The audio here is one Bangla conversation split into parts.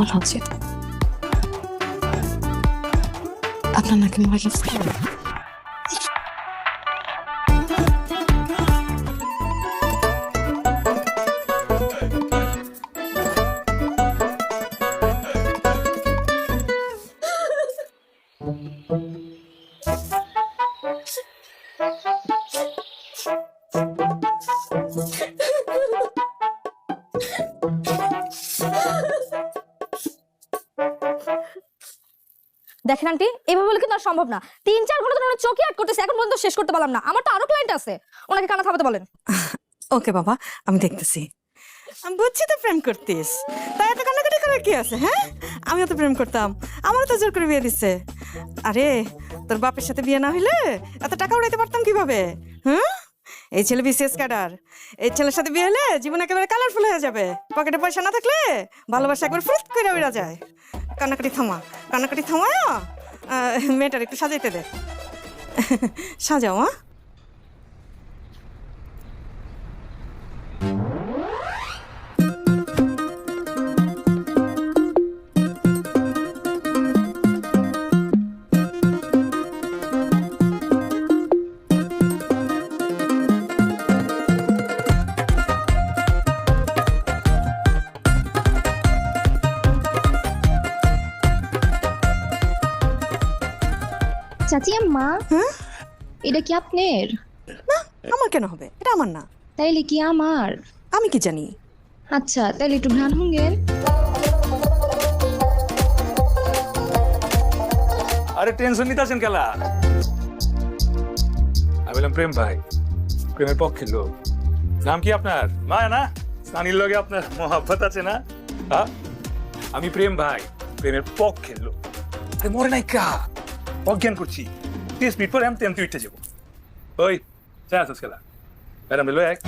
বলা উচিত আপনার নাকি মরে গেছে। দেখেন আন্টি, এভাবে বলে কিন্তু আর সম্ভব না। 3-4 ঘন্টা ধরে চোখে আট করতেছে, এখন পর্যন্ত শেষ করতে পারলাম না। আমার তো আরো ক্লায়েন্ট আছে, ওনাকে কানা থামাতে বলেন। ওকে বাবা, আমি দেখতেছি। আমি বুঝছি তো প্রেম করতিস, তাই এত কান্নাকাটি করার কি আছে? হ্যাঁ, আমিও তো প্রেম করতাম, আমারও তো জোর করে বিয়ে দিচ্ছে। আরে তোর বাপের সাথে বিয়ে না হইলে এত টাকা উড়াইতে পারতাম কিভাবে? হ্যাঁ, এই ছেলে বিসিএস ক্যাডার, এই ছেলের সাথে বিয়ে হলে জীবন একেবারে কালারফুল হয়ে যাবে। পকেটে পয়সা না থাকলে ভালোবাসা একবার ফুট করে উড়া যায়। কান্নাকাটি থামা, কান্নাকাটি থামায় মেয়েটার একটু সাজাইতে দে। সাজাও। হ্যাঁ, চাচি আম্মা, এটা কি আপনার? না, আমার কেন হবে? এটা আমার না। তাইলে কি আমার? আমি কি জানি? আচ্ছা, তাইলে একটু ঘ্রাণ হুঙ্গেন। আরে টেনশন নিতেছেন কেলা? আমি বললাম প্রেম ভাই, প্রেমের পক্ষের লোক। নাম কি আপনার? মায়া না? সানির লগে আপনার মহাব্বত আছে না? হ্যাঁ, আমি প্রেম ভাই, প্রেমের পক্ষের লোক। আরে মরে নাই কা, অজ্ঞান করছি। 30 মিনিট পর আমি উঠে যাবো। ওই চা আসছ কেলা? ম্যাডাম লো এক।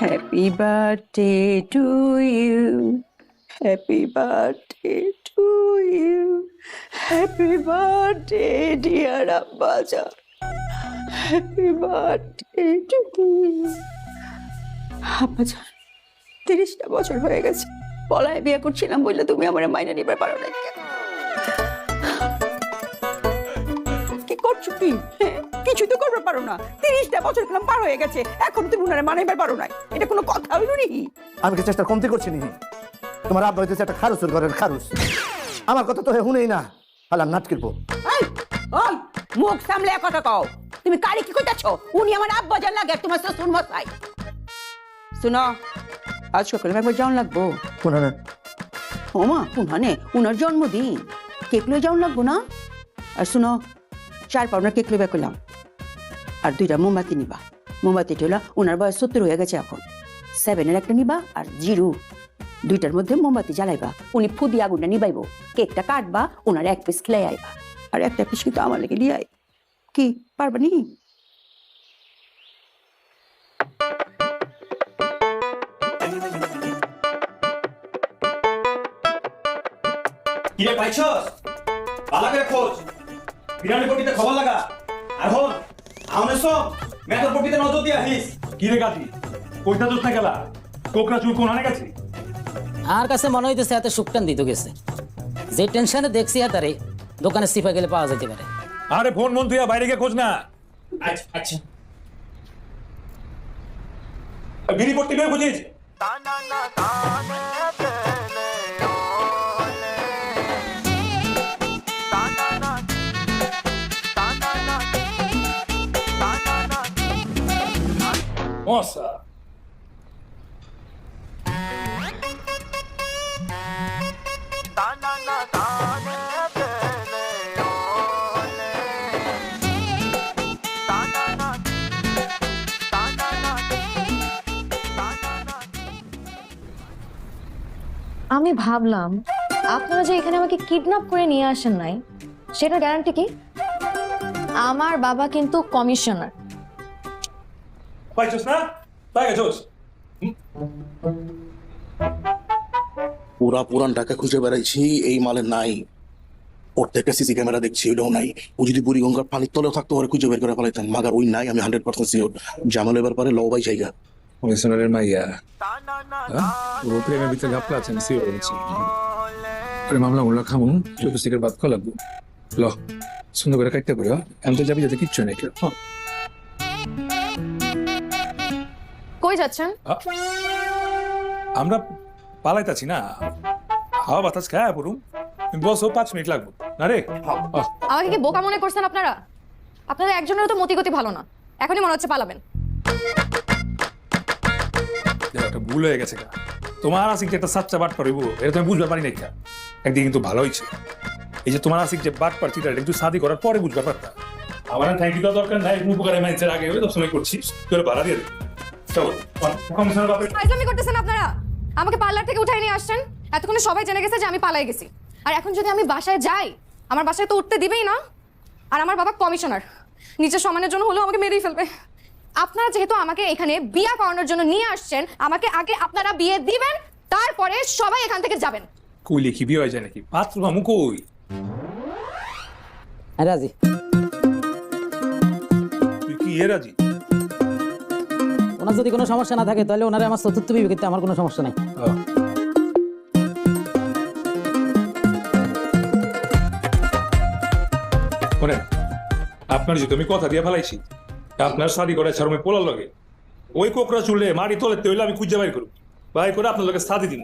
Happy birthday to you. Happy birthday to you. Happy birthday, dear Abbaja. Happy birthday to you. আব্বাজা, 30টা বছর হয়ে গেছে পলায় বিয়ে করছিলাম বললে তুমি আমার মাইনে নিবার পারো না কেন? কি করছো কি? কিছু তো করতে পারো না। 30টা বছর পেলাম পার হয়ে গেছে, এখন তুমি উনারে মানাইবার পারো না। এটা কোনো কথা হইল নি? আমি কি চেষ্টা কমতি করছি নি? তোমার আব্বা হইতেছে একটা খারুসের ঘরের খারুস। আমার কথা তো শুনেই না, হালাম নাটকির পো। ওই ওই মুখ সামলে কথা কও। তুমি কারে কি কইতাছো? উনি আমার আব্বা জান লাগে, তোমার শ্বশুর মশাই। শুনো, আজ সকালে একবার যাওয়ান লাগবো। কোনখানে? ওমা, কোনখানে? উনার জন্মদিন, কেক লয়ে যাওয়ান লাগবো না? আর শুনো, 4 পাউন্ডের কেক লইবা কইলাম, আর 2টা মোমবাতি নিবা। মোমবাতিটা হলো, ওনার বয়স 70 হয়ে গেছে এখন। 7-এর একটা নিবা আর 0, 2টার মধ্যে মোমবাতি জ্বালাইবা। উনি ফুদি আগুনটা নিবাইব, কেকটা কাটবা, ওনার 1 পিস খেলে আইবা। আর একটা পিস কিন্তু আমার লেগে দিয়ে আই। কি পারবা নি? কিরে পাইছস? ভালো করে খোঁজ, বিরানি পট্টিতে খবর লাগা। আর হন আমনে সব মেথর পট্টিতে নজর দিয়া হিস। কি রে গাতি, কইতা দোষ না কেলা? কোকরা চুল কোন আনে গেছে? আর কাছে মনে হইতেছে এত শুকটান দিতে গেছে। যে টেনশনে দেখছি তারে দোকানে সিফা গেলে পাওয়া যেতে পারে। আরে ফোন মন তুই বাইরে গিয়ে খোঁজ না। আচ্ছা আচ্ছা, বিড়ি পট্টি বের খুঁজিস। মশা আমি ভাবলাম আপনারা যে এখানে আমাকে কিডন্যাপ করে নিয়ে আসেন নাই, সেটার গ্যারান্টি কি? আমার বাবা কিন্তু কমিশনার। পাইছস না? তাই গেছস? পুরান টাকা খুঁজে বেড়াইছি, এই মালে নাই। প্রত্যেকটা সিসি ক্যামেরা দেখছি, ওইটাও নাই। ও যদি বুড়িগঙ্গার পানির তলেও থাকতো, ওরা খুঁজে বের করে ফেলাইতাম। মাগার ওই নাই, আমি 100% শিওর। জামাল এবার পারে লবাই জায়গা। কমিশনারের মাইয়া ও প্রেমের ভিতরে ঘাপলা আছেন সিও বলছি আরে মামলা উল্লা খামুন চতুর্থিকের বাদ খা লাগবো ল সুন্দর করে কাটতে করে আমি তো যাবি যাতে কিচ্ছু নেই কেউ কই যাচ্ছেন? আমরা পালাইতাছি না হাওয়া বাতাস খায় পড়ুম বসো 5 মিনিট লাগবে না রে আমাকে কি বোকা মনে করছেন আপনারা? আপনাদের একজনের তো মতিগতি ভালো না, এখনই মনে হচ্ছে পালাবেন। একটা ভুল হয়ে গেছে তোমার আসিক যে একটা সাচ্চা বাট পারিব এটা তুমি বুঝতে পারি না একদিন কিন্তু ভালো হয়েছে এই যে তোমার আসিক যে বাট পারছি একটু শাদি করার পরে বুঝতে পারতা আমার থ্যাংক ইউ দরকার নাই উপকারে মাইন্সের আগে হয়ে সময় করছি তোর ভাড়া দিয়ে দেবে চলো কমিশনার বাপের ফাইজলামি করতেছেন আপনারা। আমাকে পার্লার থেকে উঠাই নিয়ে আসছেন, এতক্ষণে সবাই জেনে গেছে যে আমি পালাই গেছি। আর এখন যদি আমি বাসায় যাই, আমার বাসায় তো উঠতে দিবেই না। আর আমার বাবা কমিশনার, নিজের সম্মানের জন্য হলেও আমাকে মেরেই ফেলবে। আপনারা যেহেতু আমাকে এখানে বিয়ে করানোর জন্য নিয়ে আসছেন, আমাকে আগে আপনারা বিয়ে দিবেন, তারপরে সবাই এখান থেকে যাবেন। কই লিখি বিয়ে হয়ে যায় নাকি পাত্র মামু কই রাজি তুই কি এ রাজি ওনার যদি কোনো সমস্যা না থাকে তাহলে ওনারে আমার চতুর্থ বিবেকে আমার কোনো সমস্যা নাই। শোনেন আপনার যদি আমি কথা দিয়ে ফেলাইছি আপনার শাদি করে ছাড়মে পোলার লগে ওই কোকরা চুলে মারি তোলে হইলে আমি খুঁজে বাইর করব বাই করে আপনার লগে শাদি দিব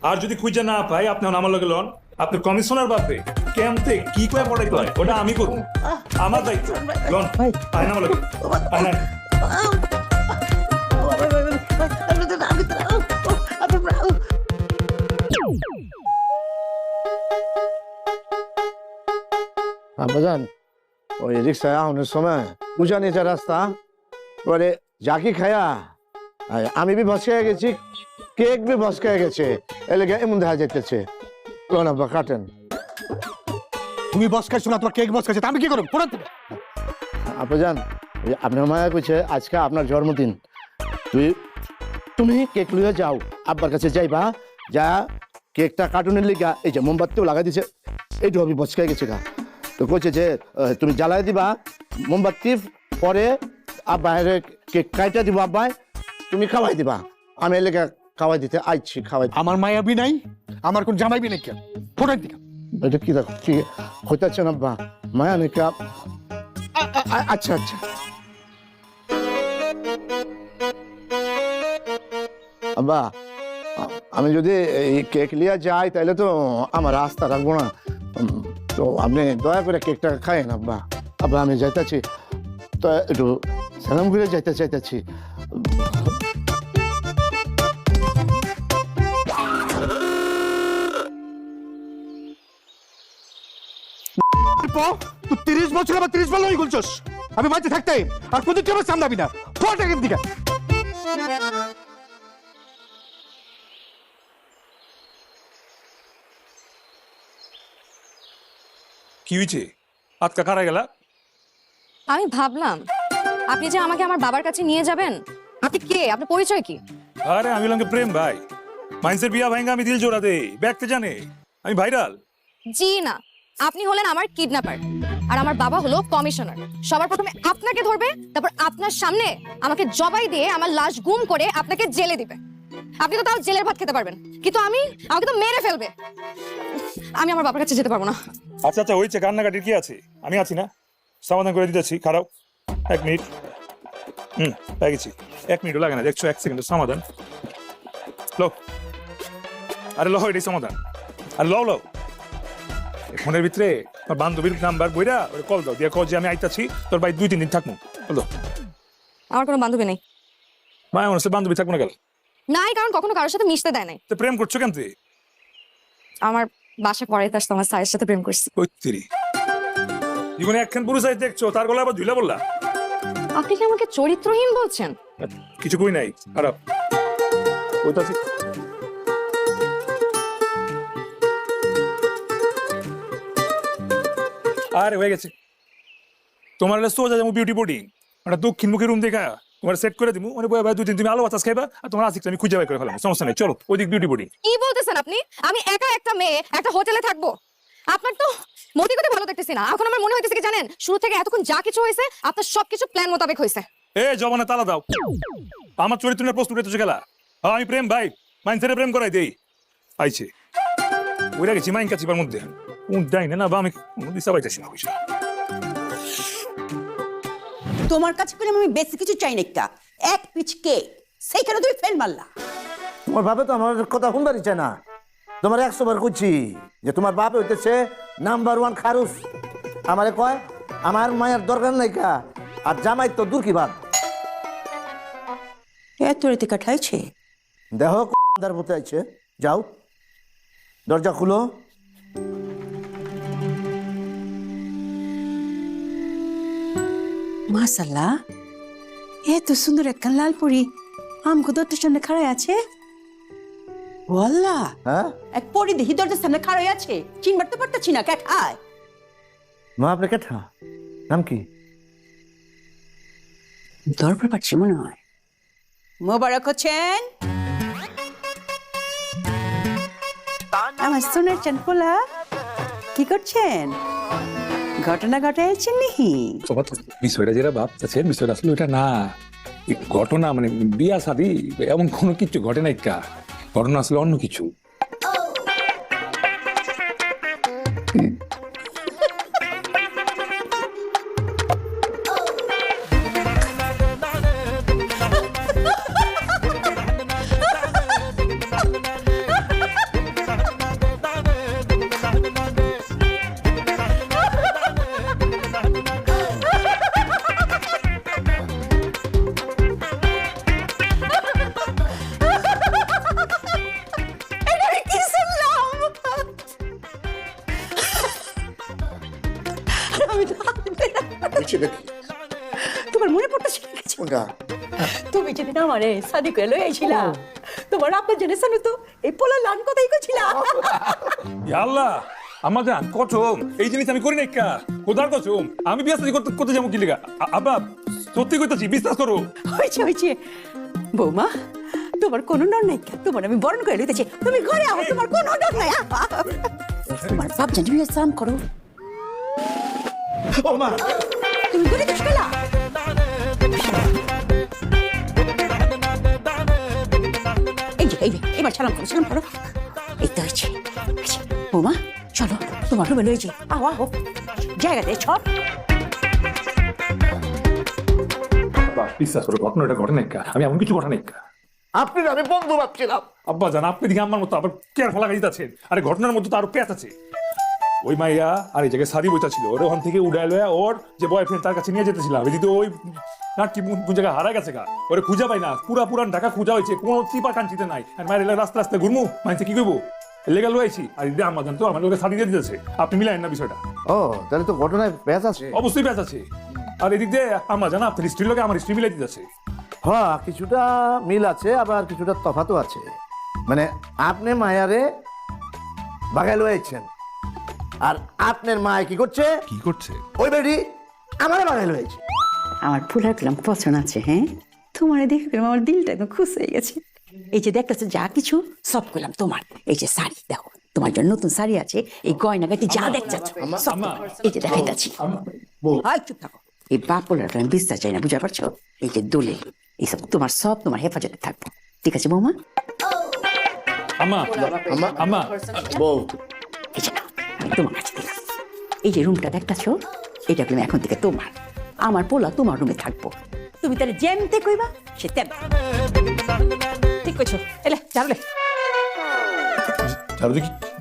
আর যদি খুঁজে না পাই আপনি আমার লগে লন আপনি কমিশনার বাপে কেমতে কি করে পড়াইতে হয় ওটা আমি করব আমার দায়িত্ব লন আয় না আমার লগে আয় না আব্বাজান ওই রিক্সায় আহনের সময় উজানি যে রাস্তা পরে জাকি খায়া আমি বি ভসকে গেছি কেক বি ভসকে গেছে এলাকা এমন দেখা যাইতেছে লোন আব্বা কাটেন তুমি বস খাইছো না তোমার কেক বস খাইছে আমি কি করব পড়াতে আব্বাজান আপনার মায়া কইছে আজকে আপনার জন্মদিন তুমি কেক লইয়া যাও আব্বার কাছে যাইবা যা কেকটা কার্টুনের লিগা এই যে মোমবাতিও লাগাই দিছে এইটু আমি বসকে গেছে গা তো কইছে যে তুমি জ্বালাই দিবা মোমবাতি পরে বাইরে কেক কাইটা দিব আব্বাই তুমি খাওয়াই দিবা আমি এলাকা খাওয়াই দিতে আইছি খাওয়াই আমার মায়াবি নাই আমার কোন জামাইবি নাই কেন ফোটাই দিকা এটা কি দেখো কি হইতাছে না আব্বা মায়া নাকি আচ্ছা আচ্ছা আব্বা আমি যদি এই কেক লিয়া যাই তাহলে তো আমার রাস্তা রাখবো না তো আপনি দয়া করে কেকটা খায়েন আব্বা আব্বা আমি যাইতেছি তো একটু সালাম করে যাইতে চাইতেছি তুই 30 বছর আবার 30 বার লই বলছস আমি বাঁচে থাকতে আর কোনদিন তুই আমার সামনে আবি না ফোটা কেন দিকা কি হয়েছে আজকা কারা গেলা আমি ভাবলাম আপনি যে আমাকে আমার বাবার কাছে নিয়ে যাবেন। আপনি কে? আপনার পরিচয় কি? আরে আমি লঙ্গে প্রেম ভাই মাইন্সের বিয়া ভাইঙ্গা আমি দিল জোড়া দেই ব্যাগতে জানে আমি ভাইরাল জি না, আপনি হলেন আমার কিডন্যাপার আর আমার বাবা হলো কমিশনার। সবার প্রথমে আপনাকে ধরবে, তারপর আপনার সামনে আমাকে জবাই দিয়ে আমার লাশ গুম করে আপনাকে জেলে দিবে। আপনি তো তাও জেলের ভাত খেতে পারবেন, কিন্তু আমাকে তো মেরে ফেলবে। আমি আমার বাবার কাছে যেতে পারবো না। আচ্ছা আচ্ছা হয়েছে কান্নাকাটির কি আছে আমি আছি না সমাধান করে দিতেছি খারাপ 1 মিনিট গেছি 1 মিনিটও লাগে না দেখছো 1 সেকেন্ডের সমাধান লো আরে লো এটাই সমাধান আর লো ফোনের ভিতরে তোর বান্ধবীর নাম্বার বইরা ওরে কল দাও দিয়ে কল যে আমি আইতাছি তোর ভাই 2-3 দিন থাকবো বলো আমার কোনো বান্ধবী নেই। মায়া মনে হচ্ছে বান্ধবী থাকবো না গেল নাই, কারণ কখনো কারোর সাথে মিশতে দেয় নাই। তো প্রেম করছো কেন তুই আমার বাসা পরে তার আমার স্যারের সাথে প্রেম করছি। কইতিরি জীবনে একখান পুরুষ আই দেখছো তার গলা আবার ধুইলা বললা আপনি কি আমাকে চরিত্রহীন বলছেন? কিছু কই নাই খারাপ কইতাছি আরে হয়ে গেছে তোমার সোজা যাবো বিউটি বোর্ডিং একটা দক্ষিণমুখী রুম দেখা তোমার সেট করে দিব মানে বই 2 দিন তুমি আলো বাতাস খাইবা আর তোমার আসিক আমি খুঁজে বাই করে ফেলাম সমস্যা নেই চলো ওইদিক বিউটি বোর্ডিং কি বলতেছেন আপনি? আমি একা একটা মেয়ে একটা হোটেলে থাকবো? আপনার তো মতি কথা ভালো দেখতেছি না। এখন আমার মনে হইতেছে কি জানেন, শুরু থেকে এতক্ষণ যা কিছু হয়েছে আপনার সবকিছু প্ল্যান মোতাবেক হয়েছে। এ জবানে তালা দাও। আমার চরিত্র নিয়ে প্রশ্ন উঠেছে খেলা। আমি প্রেম ভাই, মাইন্সেরে প্রেম করাই দেই। আইছে ওইরা গেছি মাইন কাছিবার মধ্যে উঠাই না বা আমি দিশা পাইতেছি না বুঝছো। তোমার কাছে করে আমি বেশি কিছু চাই না, একটা এক পিচ কেক সেইখানে তুমি ফেল মারলা। তোমার বাপে তো আমার কথা শুনবারই চায় না। তোমার 100 বার করছি যে তোমার বাপে হইতেছে নাম্বার 1 খারুস। আমারে কয় আমার মায়ের দরকার নাই কা, আর জামাই তো দূর কি বাদ। এত রেতে কাঠাইছে দেহ দার মতো আছে, যাও দরজা খুলো। মাশাআল্লাহ, এত সুন্দর একটা লাল পরি আমগো দরজার সামনে খাড়াই আছে। ওয়াল্লাহ, হ্যাঁ এক পরি দেখি দরজার সামনে খাড়াই আছে, চিনবার তো পারতাছি না কাঠায়। মা আপনি কেঠা নাম কি? দরবার পাচ্ছি মনে হয়। মোবারক হচ্ছেন আমার সোনার চানপোলা, কি করছেন? ঘটনা ঘটাইছেন নাকি? বিষয়টা যেটা ভাবতেছেন বিষয়টা আসলে ওইটা না। এই ঘটনা মানে বিয়া শাদি এমন কোনো কিছু ঘটে নাই কা, ঘটনা আসলে অন্য কিছু। তোমার মনে পড়তেছে তুমি যেদিন আমারে সাদি করে লই আইছিলা, তোমার আপনার জেনেছেন তো এই পোলা লান কথাই কইছিলা। আল্লাহ আমার জান কসম, এই জিনিস আমি করি নাই কা, খোদার কসম। আমি বিয়া শাদি করতে যাবো কি লিগা? আব্বা সত্যি কইতাছি, বিশ্বাস করো। হইছে হইছে বৌমা, তোমার কোনো ডর নাই, তোমার আমি বরণ করে লইতেছি, তুমি ঘরে আও, তোমার কোনো ডর নাই। তোমার বাপ জানি সালাম করো। ও মা, তুমি ঘরে কিছু গেলা? এই যে এবার সালাম করো। এই তো হয়েছে। বৌমা চলো তোমার রুমে লয়ে যাই। আও আও, জায়গাতে সব। বিশ্বাস করো ঘটনাটা ঘটে নাই কা, আমি এমন কিছু ঘটে নাই কা। আপনি আমি বন্ধু ভাবছিলাম। আব্বা জান আপনি দিকে আমার মতো আবার কেয়ার ফলা গাড়িতে আছেন। আরে ঘটনার মধ্যে তো আরো পেঁচ আছে। ওই মাইয়া আর এই জায়গায় সাদি বইতা ছিল, ওর ওখান থেকে উড়াই লয়া ওর যে বয়ফ্রেন্ড তার কাছে নিয়ে যেতেছিলাম। এদিকে ওই নাটকি কোন জায়গায় হারা গেছে গা, ওরে খুঁজা পাই না। পুরান ঢাকা খুঁজা হয়েছে, কোনো চিপা কাঞ্চিতে নাই। মায়ের রাস্তা রাস্তায় ঘুরমু, মাইছে কি করবো, লেগে লয়েছি। আর এদিকে আমার জান তো আমার লোকের সাদি দিয়ে দিতেছে। আপনি মিলাইন না বিষয়টা। ও তাহলে তো ঘটনায় প্যাচ আছে। অবশ্যই পেঁচ আছে। আর এদিক দিয়ে আমার জানা আপনার স্ত্রীর লোকে আমার স্ত্রী মিলাই দিতেছে। হ্যাঁ কিছুটা মিল আছে, আবার কিছুটা তফাতও আছে। মানে আপনি মায়ারে বাগাই লয়েছেন, আর আপনার মায় কি করছে? ওই বেটি আমারে বাগাই লয়েছে। আমার ফুলার পেলাম পছন্দ আছে। হ্যাঁ, তোমার দেখে পেলাম আমার দিলটা একদম খুশ হয়ে গেছে। এই যে দেখতেছো যা কিছু সব করলাম তোমার। এই যে শাড়ি দেখো, তোমার জন্য নতুন শাড়ি আছে। এই গয়নাগাটি যা দেখতেছ সব তোমার। এই যে দেখাইতেছি। হয় চুপ থাকো। এই বাপলার আমি বিশ্বাস চাই না, বুঝতে পারছো? এই যে দলিল এইসব তোমার, সব তোমার হেফাজতে থাকবো। ঠিক আছে বৌমা? আম্মা আম্মা বউ, এই যে নাও, আমি তোমার কাছে দিলাম। এই যে রুমটা দেখতেছো, এটা তুমি এখন থেকে তোমার। আমার পোলা তোমার রুমে থাকবো। তুমি তাহলে যেমতে কইবা সে তেম। ঠিক কইছো। এলে জানলে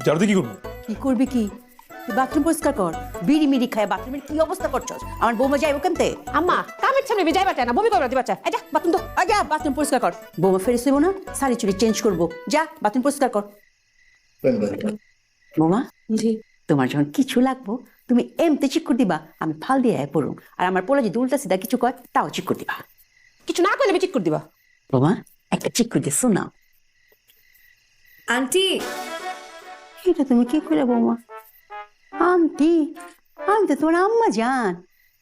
জারুদি কি করবো? কি করবি? কি বাথরুম পরিষ্কার কর। বিড়ি মিড়ি খায় বাথরুমের কি অবস্থা করছো? আমার বৌমা যাইবো কেমতে? আম্মা কামের সামনে যাই বাচ্চা না, বমি করবা দিবাচ্চা। যা বাথরুম তো, যা বাথরুম পরিষ্কার কর। বৌমা ফেরে শুইবো না, শাড়ি চুড়ি চেঞ্জ করবো। যা বাথরুম পরিষ্কার কর। বৌমা জি, তোমার যখন কিছু লাগবো তুমি এমতে চিক্কুর দিবা, আমি ফাল দিয়ে পড়ুম। আর আমার পোলা যদি উল্টা সিধা কিছু কয় তাও চিক্কুর দিবা। কিছু না করলে চিক্কুর দিবা। বৌমা একটা চিক্কুর দিয়ে শোনাও। আন্টি এটা তুমি কি করে বৌমা? আন্টি, আমি তো তোমার আম্মা জান।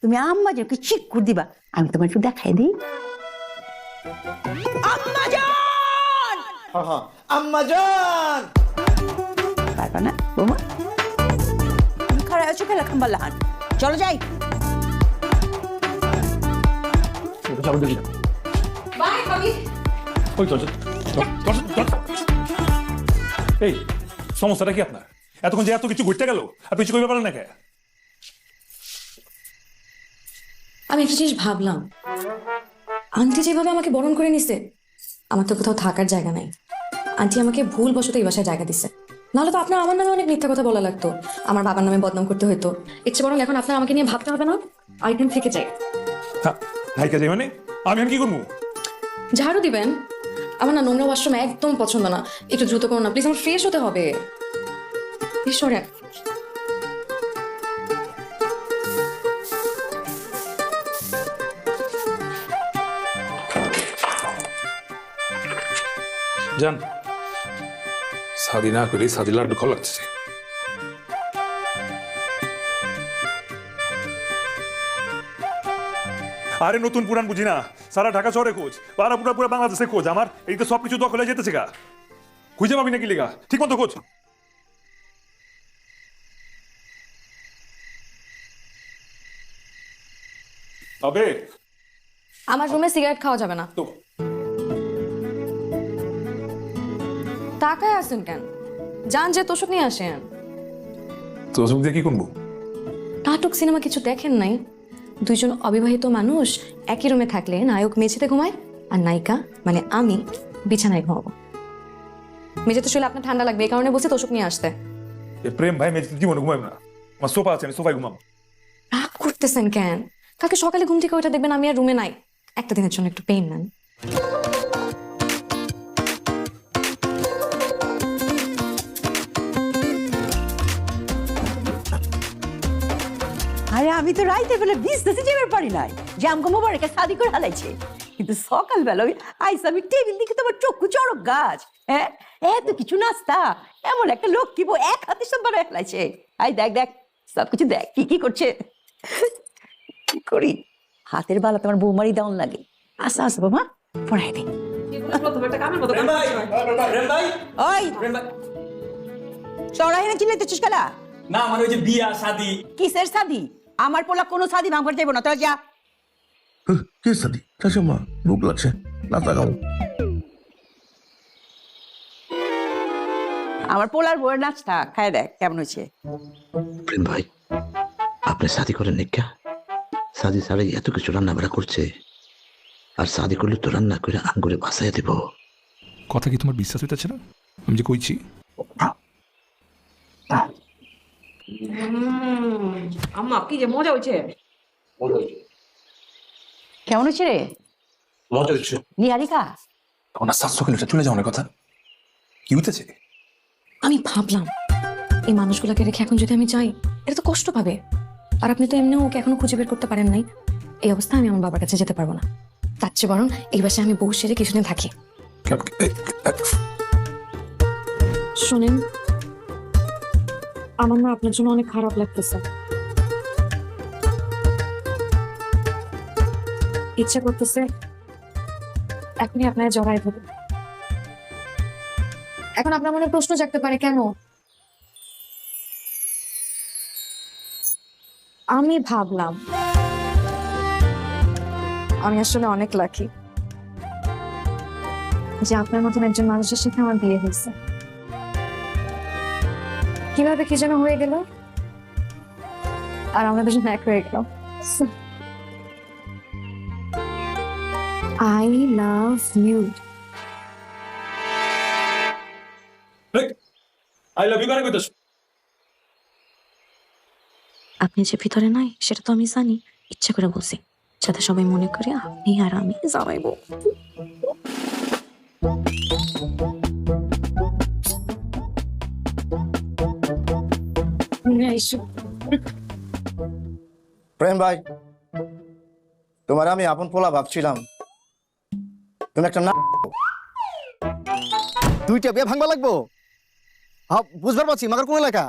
তুমি আম্মা জান চিক্কুর দিবা, আমি তোমার একটু দেখাই দিই। আম্মা জান, আম্মা জান। পারবা না বৌমা? তুমি খারাপ আছো খেলা খাম্বা লাহান। চলো যাই। বাই ভাবি। ওই চল চল, চল, চল, চল। এই সমস্যাটা কি আপনার? এতক্ষণ যে এত কিছু ঘুরতে গেল আর কিছু করতে পারেন না কে? আমি একটা জিনিস ভাবলাম, আন্টি যেভাবে আমাকে বরণ করে নিছে, আমার তো কোথাও থাকার জায়গা নাই। আন্টি আমাকে ভুল বশত এই বাসায় জায়গা দিছে, নাহলে তো আপনার আমার নামে অনেক মিথ্যা কথা বলা লাগতো, আমার বাবার নামে বদনাম করতে হতো। ইচ্ছে বরং এখন আপনার আমাকে নিয়ে ভাবতে হবে না, আর এখান থেকে যাই। ভাইকে যাই মানে আমি কি করবো? ঝাড়ু দিবেন? আমার না নোংরা ওয়াশরুম একদম পছন্দ না, একটু দ্রুত করুন না প্লিজ, আমার ফ্রেশ হতে হবে। ঈশ্বরে যান, শাদি না করে শাদি লাড্ডু খাওয়া লাগছে। আরে নতুন পুরান বুঝি না, সারা ঢাকা শহরে খোঁজ, পাড়া পুরা পুরা বাংলাদেশে খোঁজ, আমার এই তো সবকিছু দখলে যেতেছে গা। খুঁজে পাবি নাকি লেগা? ঠিক মতো খোঁজ। তবে আমার রুমে সিগারেট খাওয়া যাবে না। তো তাকায় আসেন কেন? যান যে তোষক নিয়ে আসেন। তোষক দিয়ে কি করবো? নাটক সিনেমা কিছু দেখেন নাই? দুইজন অবিবাহিত মানুষ একই রুমে থাকলে নায়ক মেঝেতে ঘুমায় আর নায়িকা মানে আমি বিছানায় ঘুমাবো। মেঝেতে শুলে আপনার ঠান্ডা লাগবে, এই কারণে বলছি তোষক নিয়ে আসতে। প্রেম ভাই মেঝে জীবনে ঘুমাবো না, আমার সোফা আছে, আমি সোফায় ঘুমাবো। রাগ করতেছেন কেন? কালকে সকালে ঘুম থেকে ওইটা দেখবেন আমি আর রুমে নাই। একটা দিনের জন্য একটু পেইন নেন। আরে আমি তো রাইতে বেলা বিজনেসে যাবার পারি নাই, যে আমগো মোবারকে শাদি করে হালাইছে, কিন্তু সকালবেলা ওই আইস আমি টেবিল দিকে তোমার চক্ষু চড়ক গাছ, হ্যাঁ এত কিছু নাস্তা, এমন একটা লোক কি বউ এক হাতে সব বানায় ফেলাইছে। আই দেখ দেখ সবকিছু দেখ কি কি করছে। কি করি, হাতের বালা তোমার বৌমারি দাউন লাগে। আচ্ছা আচ্ছা বাবা পড়াই দে। ওই চড়াই না চিল্লাইতেছিস কেলা? না আমার ওই যে বিয়া শাদি। কিসের শাদি? আমার পোলা কোনো শাদি ভাঙবার যাইব না, তোরা যা। কি সাদি চাচা, ভুক লাগছে, নাস্তা খাও। আমার পোলার বউয়ের নাচটা খায় দেখ কেমন হয়েছে। প্রেম ভাই, আপনি শাদি করেন নিকা? শাদি ছাড়াই এত কিছু রান্না বাড়া করছে, আর শাদি করলে তো রান্না করে আঙ্গুরে বাসায় দেব। কথা কি তোমার বিশ্বাস হইতেছে না আমি যে কইছি? আম্মা কি যে মজা হয়েছে। কেমন হয়েছে রে? মজা হচ্ছে। নিহারিকা ওনার 700 কিলোমিটার চলে যাওয়ার কথা কি হইতেছে? আমি ভাবলাম এই মানুষগুলোকে রেখে এখন যদি আমি যাই, এটা তো কষ্ট পাবে। আর আপনি তো এমনিও ওকে এখনো খুঁজে বের করতে পারেন নাই। এই অবস্থায় আমি আমার বাবার কাছে যেতে পারবো না, তার চেয়ে বরং এই বাসায় আমি বউ সেরে কিছুদিন থাকি। শোনেন, আমার না আপনার জন্য অনেক খারাপ লাগতেছে। ইচ্ছা করতেছে এখনই আপনার জড়াই ধরুন। এখন আপনার মনে প্রশ্ন জাগতে পারে কেন? আমি ভাবলাম আমি আসলে অনেক লাকি যে আপনার মতন একজন মানুষের সাথে আমার বিয়ে হয়েছে। কিভাবে কি যেন হয়ে গেল আর আমরা দুজন এক হয়ে গেল। I love you. I love you কারে কইতাছ? আপনি যে ভিতরে নাই সেটা তো আমি জানি, ইচ্ছা করে বলছি যাতে সবাই মনে করে আপনি আর আমি জামাই বউ। প্রেম ভাই, তোমার আমি আপন পোলা ভাবছিলাম, তুমি একটা না দুইটা বিয়া ভাঙবা লাগবো। হ্যাঁ বুঝবার পারছি, মাগার কোন এলাকা?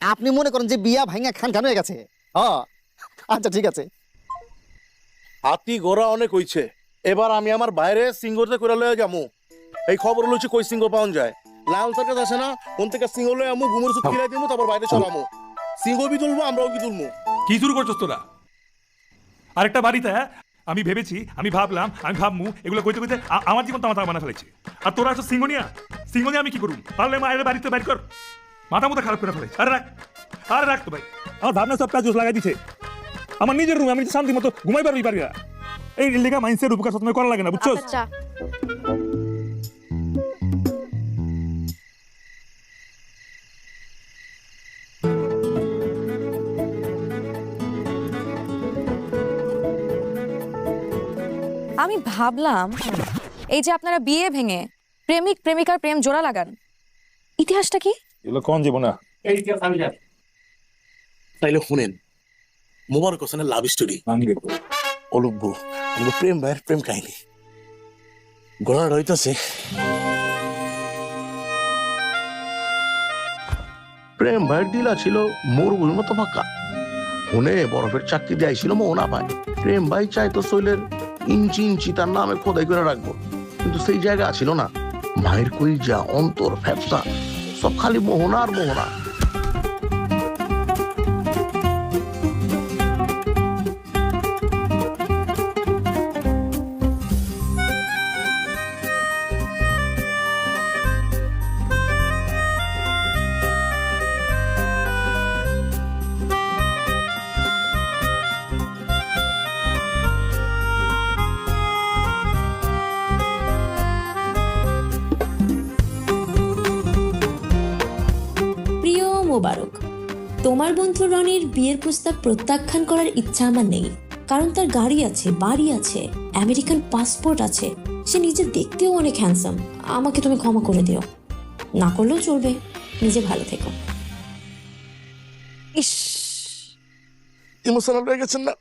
আপনি মনে করেন যে বিয়া ভাঙা খান খান হয়ে গেছে? হ্যাঁ আচ্ছা ঠিক আছে। হাতি গোড়া অনেক হইছে, এবার আমি আমার বাইরে সিঙ্গরতে করে লয়ে যামু। এই খবর লইছে কই সিঙ্গ পাওয়া যায়। লাল সার্কাস আসে না, কোন থেকে সিঙ্গ লয়ে আমু, ঘুমের সুত কিলাই দিমু, তারপর বাইরে চলামু। সিঙ্গ বি তুলবো, আমরাও কি তুলবো। কি শুরু করছস তোরা? আরেকটা বাড়িতে আমি ভেবেছি, আমি ভাবলাম, আমি ভাবমু, এগুলো কইতে কইতে আমার জীবন তামা বানা ফেলেছে। আর তোরা আসো সিঙ্গনিয়া আমি কি করুম? পারলে মায়ের বাড়িতে বাইর কর, মাথা মতো খারাপ করে ফেলে। আরে রাখ তো ভাই, আমার ভাবনা সব কাজ লাগাই দিছে। আমার নিজের রুমে আমি শান্তি মতো ঘুমাই পারবি না। এই লেখা মাইন্ডসেট উপকার সবসময় করা লাগে না, বুঝছো? আচ্ছা আমি ভাবলাম এই যে আপনারা বিয়ে ভেঙে প্রেমিক প্রেমিকার প্রেম জোড়া লাগান, ইতিহাসটা কি? এগুলো কোন জীবন? এই আমি জানি। তাইলে শুনেন, মোবারক হোসেনের লাভ স্টোরি অলব্য আমাদের প্রেম ভাইয়ের প্রেম কাহিনী গড়া রইতেছে। প্রেম ভাইয়ের দিলা ছিল মরুভূমির মতো ফাঁকা, শুনে বরফের চাকরি দিয়ে ছিল মোহনা পায়। প্রেম ভাই চাইতো শৈলের ইঞ্চি ইঞ্চি তার নামে খোদাই করে রাখবো, কিন্তু সেই জায়গা ছিল না। মায়ের কইজা, অন্তর, ফ্যাপসা সব খালি মোহনা আর মোহনা। প্রিয় মোবারক, তোমার বন্ধু রনির বিয়ের প্রস্তাব প্রত্যাখ্যান করার ইচ্ছা আমার নেই, কারণ তার গাড়ি আছে, বাড়ি আছে, আমেরিকান পাসপোর্ট আছে, সে নিজে দেখতেও অনেক হ্যান্ডসাম। আমাকে তুমি ক্ষমা করে দিও, না করলেও চলবে, নিজে ভালো থেকো। ইস, ইমোশনাল হয়ে গেছেন না?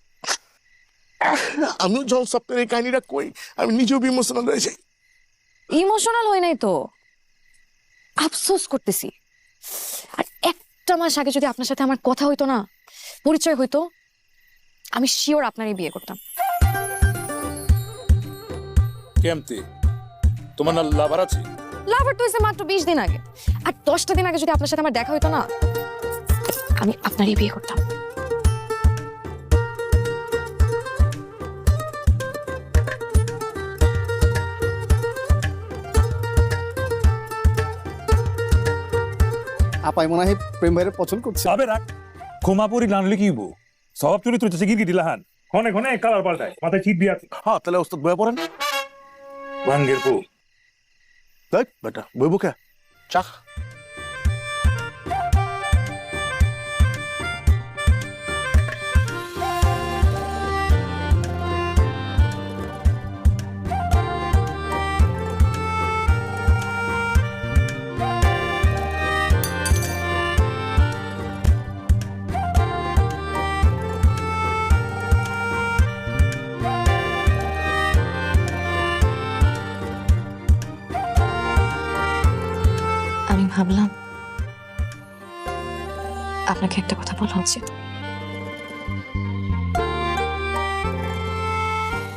আমিও যখন সপ্তাহের এই কাহিনীটা কই, আমি নিজেও ইমোশনাল হয়ে যাই। ইমোশনাল হয় নাই তো, আফসোস করতেছি। আর একটা মাস আগে যদি আপনার সাথে আমার কথা হইতো না, পরিচয় হইতো, আমি শিওর আপনারই বিয়ে করতাম। কেমতে? তোমার না লাভার আছে? লাভার তো হয়েছে মাত্র 20 দিন আগে, আর 10টা দিন আগে যদি আপনার সাথে আমার দেখা হইতো না, আমি আপনারই বিয়ে করতাম। আপাই মনে হয় প্রেম ভাইয়ের পছন্দ করছে। যাবে রাখ, ক্ষমাপুরি লানলে কি হবো? সব চরিত্র হচ্ছে গিরগি দিলাহান, ঘনে ঘনে কালার পাল্টায়, মাথায় চিট দিয়ে আছে। হ্যাঁ, তাহলে ওস্তাদ বয়ে পড়েন। ভাঙ্গের পো দেখ বেটা, বইব কে? চাক আমি ভাবলাম আপনাকে একটা কথা বলা উচিত।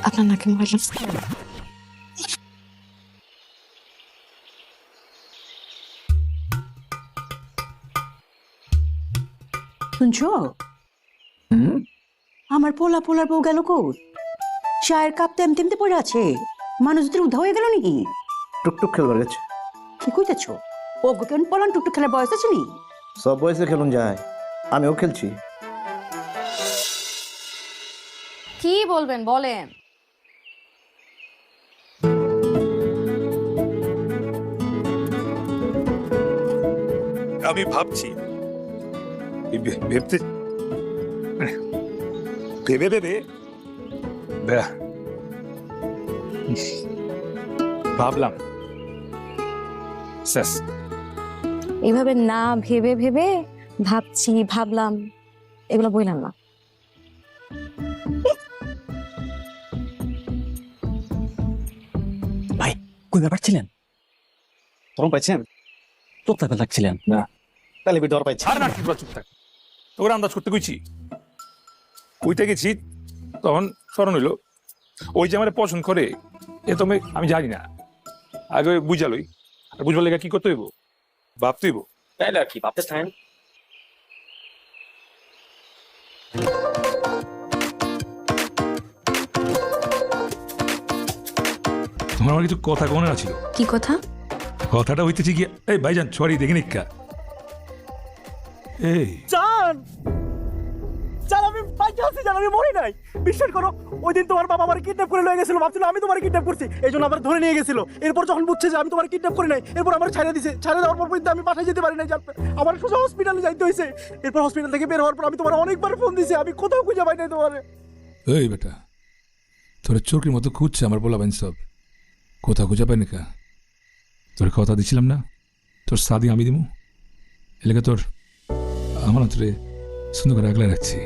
আপনার নাকি মোবাইল শুনছো? আমার পোলা পোলার বউ গেল কোথ? চায়ের কাপ তেমতে পড়ে আছে, মানুষদের উধা হয়ে গেল নাকি? টুকটুক খেলবার গেছে। কি কইতেছ? ও কেন পলান টুকটুক খেলার বয়স আছে নি? সব বয়সে খেলুন যায়, আমিও খেলছি। কি বলবেন বলেন? আমি ভাবছি, ভেবে ভেবে ভাবলাম শেষ। এইভাবে না ভেবে ভেবে ভাবছি, ভাবলাম, এগুলো বললাম না। ভাই কই ব্যাপার ছিলেন? তরম পাইছেন? চোখ থাকতে লাগছিলেন না তাহলে ডর পাইছি। আর না, চুপ থাক, তোর আন্দাজ করতে কইছি। কইতে গেছি তখন স্মরণ হইলো ওই যে আমার পছন্দ করে, এ তো আমি জানি না, আগে বুঝালই। আর বুঝবার লেগে কি করতে হইব? ভাবতে হইব। তাইলে আর কি ভাবতে থাকেন। তোমার আমার কিছু কথা কোনে আছে? কি কথা? কথাটা হইতেছে কি, এই ভাইজান সরি দেখি নিকা। এই জান জান আমি বাইকে আছি, জান আমি মরি নাই। বিশ্বাস করো ওই দিন তোমার বাবা আমার কিডন্যাপ করে লয়ে গেছিল, ভাবছিল আমি তোমার কিডন্যাপ করছি, এই জন্য আমার ধরে নিয়ে গেছিল। এরপর যখন বুঝছে যে আমি তোমার কিডন্যাপ করি নাই, এরপর আমার ছাড়া দিছে। ছাড়া দেওয়ার পর পর্যন্ত আমি বাসায় যেতে পারি নাই, জান আমার সোজা হসপিটালে যাইতে হয়েছে। এরপর হসপিটাল থেকে বের হওয়ার পর আমি তোমার অনেকবার ফোন দিছি, আমি কোথাও খুঁজে পাই নাই তোমার। এই বেটা, তোর চোরকির মতো খুঁজছে আমার বলা বাইন সব, কোথাও খুঁজে পাই নাকা? তোর কথা দিছিলাম না তোর সাদি আমি দিমু, এলাকা তোর আমার অন্তরে সুন্দর করে আগলে রাখছি।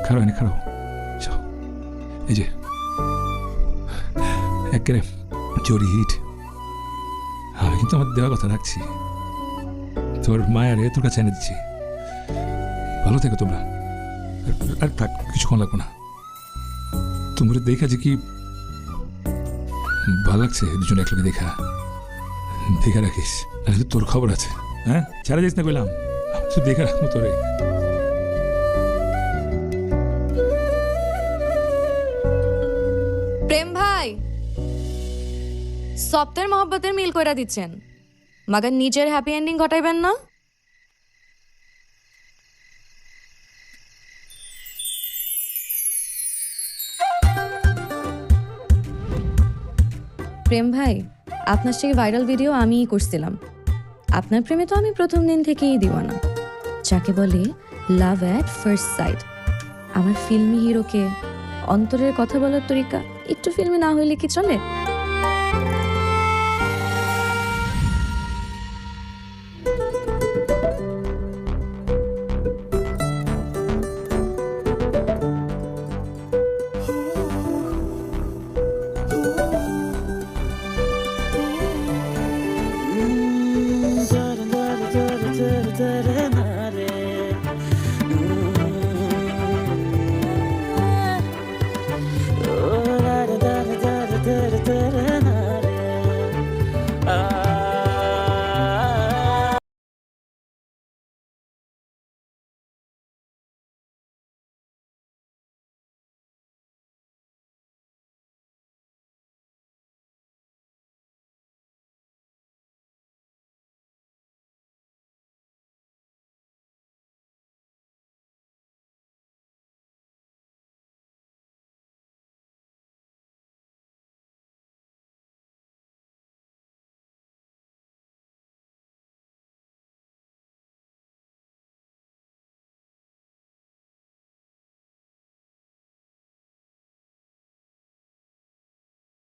খারাপ হয়নি, খারাপ যাও। এই যে একেবারে জরি হিট, আমি কিন্তু আমার দেওয়ার কথা রাখছি। তোর মায়ারে তোর কাছে এনে দিচ্ছি, ভালো থেকো তোমরা। আর থাক, কিছুক্ষণ লাগবো না। তোমরা দেখা যে কি ভালো লাগছে দুজনে একলগে দেখা দেখা রাখিস। আর তোর খবর আছে, হ্যাঁ ছাড়া যাইস না কইলাম, তুই দেখা রাখবো তোরে। প্রেম ভাই সপ্তাহের মহব্বতের মিল কইরা দিচ্ছেন, মাগার নিজের হ্যাপি এন্ডিং ঘটাইবেন না। প্রেম ভাই, আপনার থেকে ভাইরাল ভিডিও আমিই করছিলাম। আপনার প্রেমে তো আমি প্রথম দিন থেকেই দিওয়ানা, যাকে বলে লাভ অ্যাট ফার্স্ট সাইট। আমার ফিল্মি হিরোকে অন্তরের কথা বলার তরিকা একটু ফিল্মি না হইলে কি চলে?